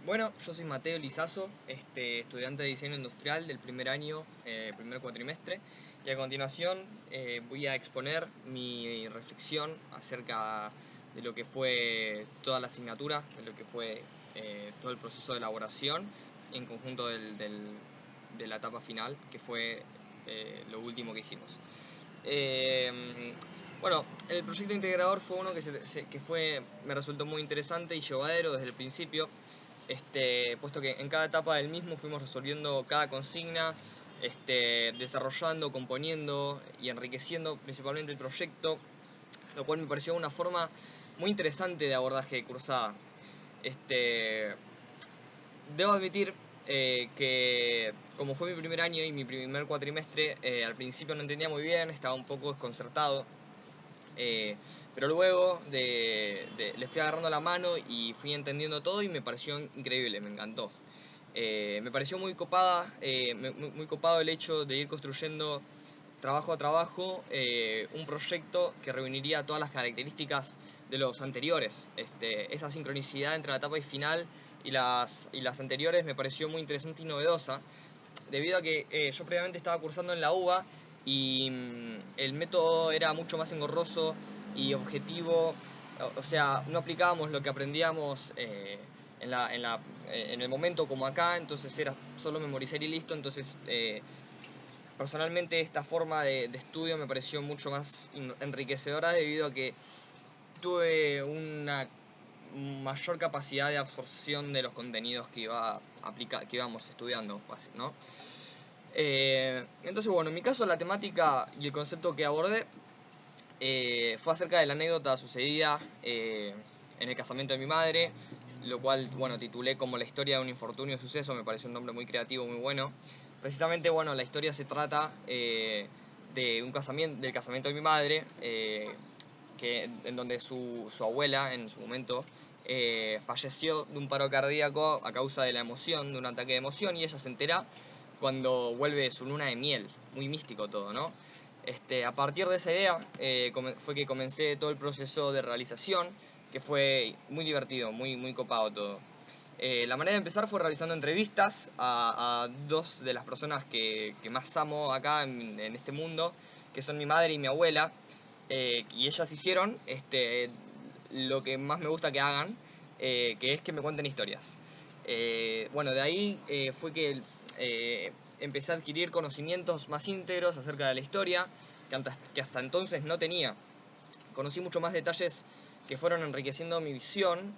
Bueno, yo soy Mateo Lizazo, estudiante de diseño industrial del primer año, primer cuatrimestre, y a continuación voy a exponer mi reflexión acerca de lo que fue toda la asignatura, de lo que fue todo el proceso de elaboración en conjunto de la etapa final, que fue lo último que hicimos. Bueno, el proyecto integrador fue uno que me resultó muy interesante y llevadero desde el principio, puesto que en cada etapa del mismo fuimos resolviendo cada consigna, desarrollando, componiendo y enriqueciendo principalmente el proyecto, lo cual me pareció una forma muy interesante de abordaje de cursada. Debo admitir que como fue mi primer año y mi primer cuatrimestre, al principio no entendía muy bien, estaba un poco desconcertado. Pero luego le fui agarrando la mano y fui entendiendo todo y me pareció increíble, me encantó. Me pareció muy muy copado el hecho de ir construyendo trabajo a trabajo un proyecto que reuniría todas las características de los anteriores. Esa sincronicidad entre la etapa y final y las anteriores me pareció muy interesante y novedosa, debido a que yo previamente estaba cursando en la UBA y el método era mucho más engorroso y objetivo. O sea, no aplicábamos lo que aprendíamos en el momento como acá, entonces era solo memorizar y listo. Entonces, personalmente esta forma de estudio me pareció mucho más enriquecedora, debido a que tuve una mayor capacidad de absorción de los contenidos que íbamos estudiando, ¿no? Entonces, bueno, en mi caso la temática y el concepto que abordé fue acerca de la anécdota sucedida en el casamiento de mi madre, lo cual, bueno, titulé como La historia de un infortunio suceso. Me pareció un nombre muy creativo, muy bueno. Precisamente, bueno, la historia se trata del casamiento de mi madre, en donde su abuela, en su momento, falleció de un paro cardíaco a causa de la emoción, de un ataque de emoción, y ella se entera cuando vuelve de su luna de miel. Muy místico todo, ¿no? A partir de esa idea fue que comencé todo el proceso de realización, que fue muy divertido, muy copado todo. La manera de empezar fue realizando entrevistas a dos de las personas que más amo acá en este mundo, que son mi madre y mi abuela, y ellas hicieron lo que más me gusta que hagan, que es que me cuenten historias. Bueno, de ahí fue que empecé a adquirir conocimientos más íntegros acerca de la historia, que hasta entonces no tenía. Conocí mucho más detalles que fueron enriqueciendo mi visión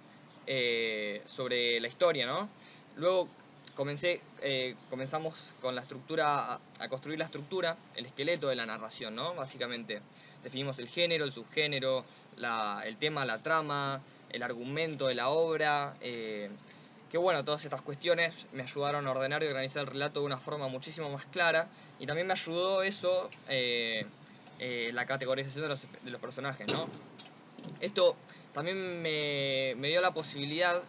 sobre la historia, ¿no? Luego comenzamos con la estructura, a construir la estructura, el esqueleto de la narración, ¿no? Básicamente, definimos el género, el subgénero, el tema, la trama, el argumento de la obra, que bueno, todas estas cuestiones me ayudaron a ordenar y organizar el relato de una forma muchísimo más clara, y también me ayudó eso, la categorización de los personajes, ¿no? Esto también me dio la posibilidad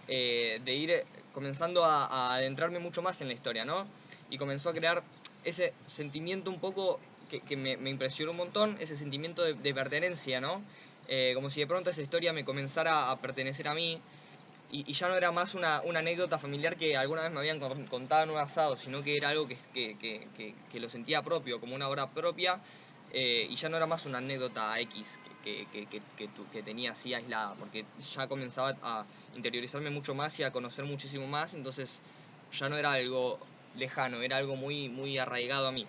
de ir comenzando a adentrarme mucho más en la historia, ¿no? Y comenzó a crear ese sentimiento un poco que me impresionó un montón, ese sentimiento de pertenencia, ¿no? Como si de pronto esa historia me comenzara a pertenecer a mí, y ya no era más una anécdota familiar que alguna vez me habían contado en un asado, sino que era algo que lo sentía propio, como una obra propia, y ya no era más una anécdota X que tenía así aislada, porque ya comenzaba a interiorizarme mucho más y a conocer muchísimo más. Entonces ya no era algo lejano, era algo muy arraigado a mí.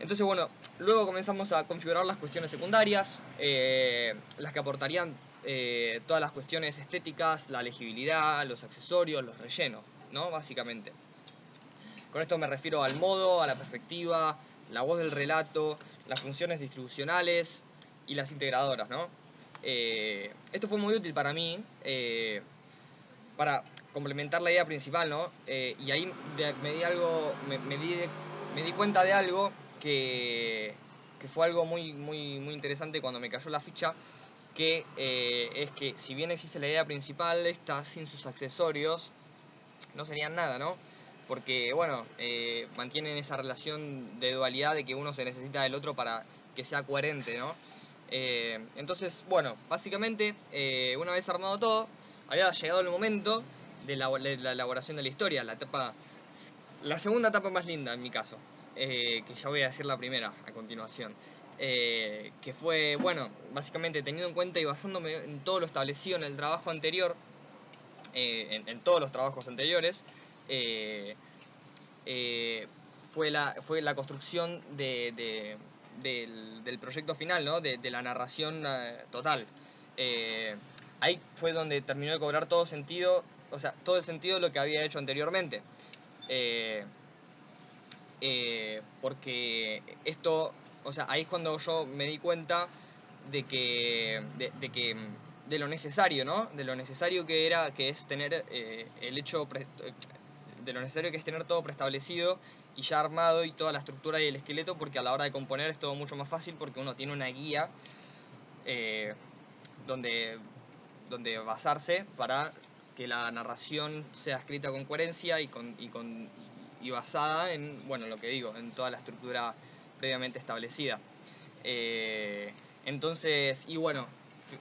Entonces, bueno, luego comenzamos a configurar las cuestiones secundarias, las que aportarían todas las cuestiones estéticas, la legibilidad, los accesorios, los rellenos, ¿no? Básicamente. Con esto me refiero al modo, a la perspectiva, la voz del relato, las funciones distribucionales y las integradoras, ¿no? Esto fue muy útil para mí, para complementar la idea principal, ¿no? Y ahí me di cuenta de algo que fue algo muy interesante cuando me cayó la ficha, que es que si bien existe la idea principal, esta sin sus accesorios no serían nada, ¿no? Porque, bueno, mantienen esa relación de dualidad de que uno se necesita del otro para que sea coherente, ¿no? Entonces, bueno, básicamente, una vez armado todo, había llegado el momento la elaboración de la historia, la segunda etapa más linda en mi caso, que ya voy a decir la primera a continuación. Que fue, bueno, básicamente teniendo en cuenta y basándome en todo lo establecido en el trabajo anterior, en todos los trabajos anteriores, fue la construcción del proyecto final, ¿no? De la narración total. Ahí fue donde terminó de cobrar todo sentido, o sea, todo el sentido de lo que había hecho anteriormente. Porque esto, o sea, ahí es cuando yo me di cuenta de lo necesario, ¿no? De lo necesario que es tener de lo necesario que es tener todo preestablecido y ya armado y toda la estructura y el esqueleto, porque a la hora de componer es todo mucho más fácil porque uno tiene una guía donde basarse para que la narración sea escrita con coherencia y basada en, bueno, lo que digo, en toda la estructura previamente establecida. Entonces, y bueno,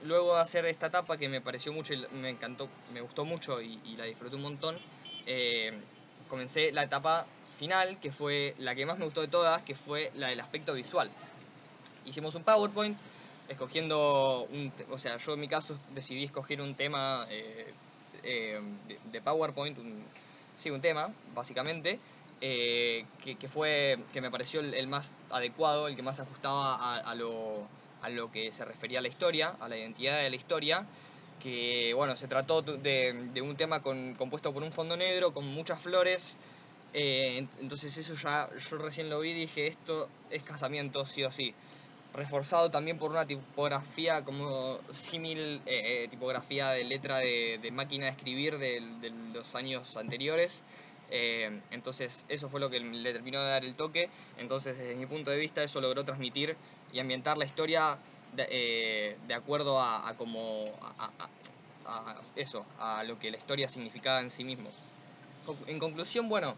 luego de hacer esta etapa que me pareció mucho y me encantó, me gustó mucho y la disfruté un montón, comencé la etapa final, que fue la que más me gustó de todas, que fue la del aspecto visual. Hicimos un PowerPoint, escogiendo o sea, yo en mi caso decidí escoger un tema de PowerPoint, un tema, básicamente, que me pareció el más adecuado, el que más ajustaba a lo que se refería a la historia, a la identidad de la historia, que, bueno, se trató de un tema compuesto por un fondo negro, con muchas flores. Entonces eso ya, yo recién lo vi y dije, esto es casamiento sí o sí. Reforzado también por una tipografía como símil, tipografía de letra de máquina de escribir de los años anteriores. Entonces eso fue lo que le terminó de dar el toque. Entonces desde mi punto de vista eso logró transmitir y ambientar la historia de acuerdo a eso, a lo que la historia significaba en sí mismo. En conclusión, bueno,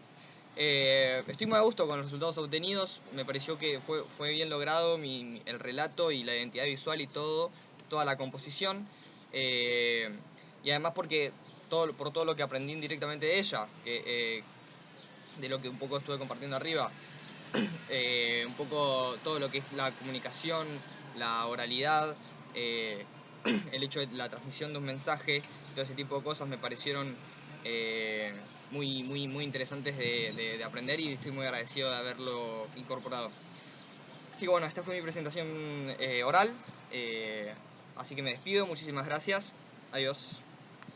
estoy muy a gusto con los resultados obtenidos. Me pareció que fue bien logrado el relato y la identidad visual y toda la composición. Y además porque por todo lo que aprendí indirectamente de ella, de lo que un poco estuve compartiendo arriba, un poco todo lo que es la comunicación, la oralidad, el hecho de la transmisión de un mensaje, todo ese tipo de cosas me parecieron muy interesantes de aprender y estoy muy agradecido de haberlo incorporado. Así que bueno, esta fue mi presentación oral, así que me despido, muchísimas gracias, adiós.